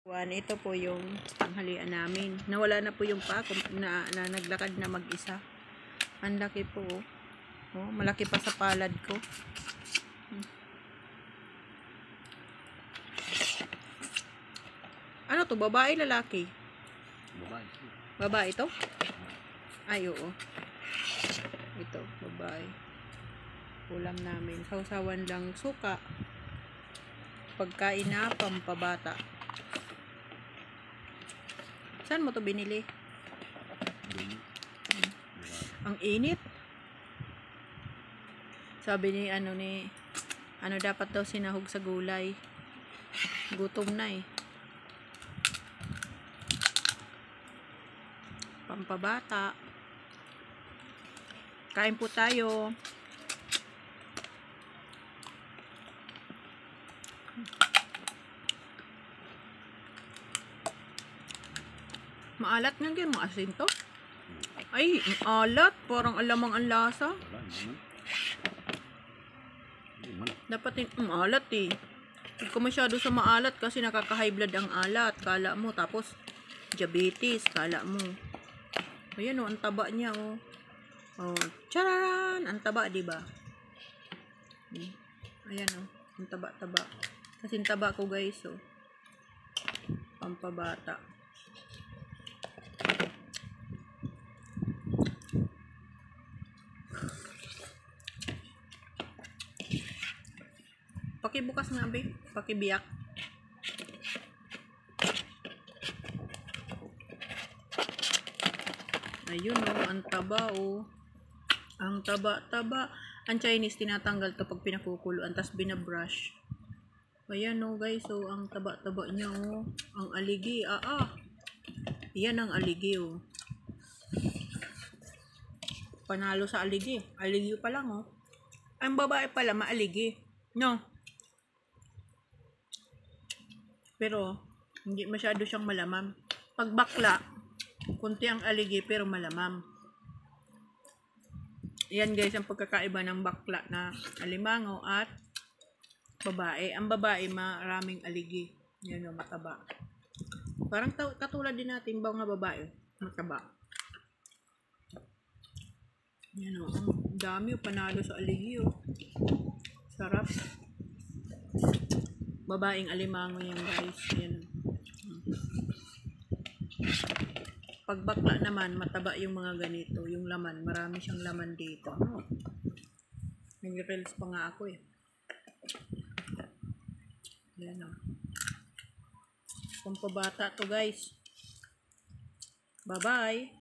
Ito po yung tanghalian namin. Nawala na po yung pako na naglakad na mag-isa. Ang laki po. Oh, malaki pa sa palad ko. Ano to? Babae, lalaki? Babae. Babae to? Ay, oo. Ito, babae. Ulam namin. Sausawan lang suka. Pagkain na pampabata. Saan mo to binili? Ang init. Sabi ni ano dapat daw sinahog sa gulay. Gutom na eh. Pampabata. Kain po tayo. Maalat nga ganyan, maasin to. Ay, alat. Parang alamang ang lasa. Dapat maalat eh. Huwag ka masyado sa maalat kasi nakaka-high blood ang alat. Kala mo, tapos diabetes. Kala mo. Ayan o, ang taba niya o. Oh, tcharan! Ang taba, diba? Ayan o, ang taba-taba. Kasi ang taba ko guys o. Pampabata. Pakibukas nga, be. Pakibiyak. Ayun o, ang taba o. Ang taba-taba. Ang Chinese, tinatanggal to pag pinakukuluan, tas binabrush. Ayan o, guys. O, ang taba-taba niya o. Ang aligi. Yan ang aligi o. Panalo sa aligi. Aligi pa lang o. Ang babae pala, maaligi. No? Pero, hindi masyado siyang malamam. Pag bakla, kunti ang aligi pero malamam. Yan guys, ang pagkakaiba ng bakla na alimango at babae. Ang babae, maraming aligi. Yan o, mataba. Parang katulad din natin ba nga babae, mataba. Yan o, ang dami o, panalo sa aligi o. Sarap. Babaeng alimango yan guys. Yan. Pag bakla naman, mataba yung mga ganito. Yung laman, marami siyang laman dito. Nag-reels pa nga ako eh. Yan o. Pampabata to guys. Bye-bye.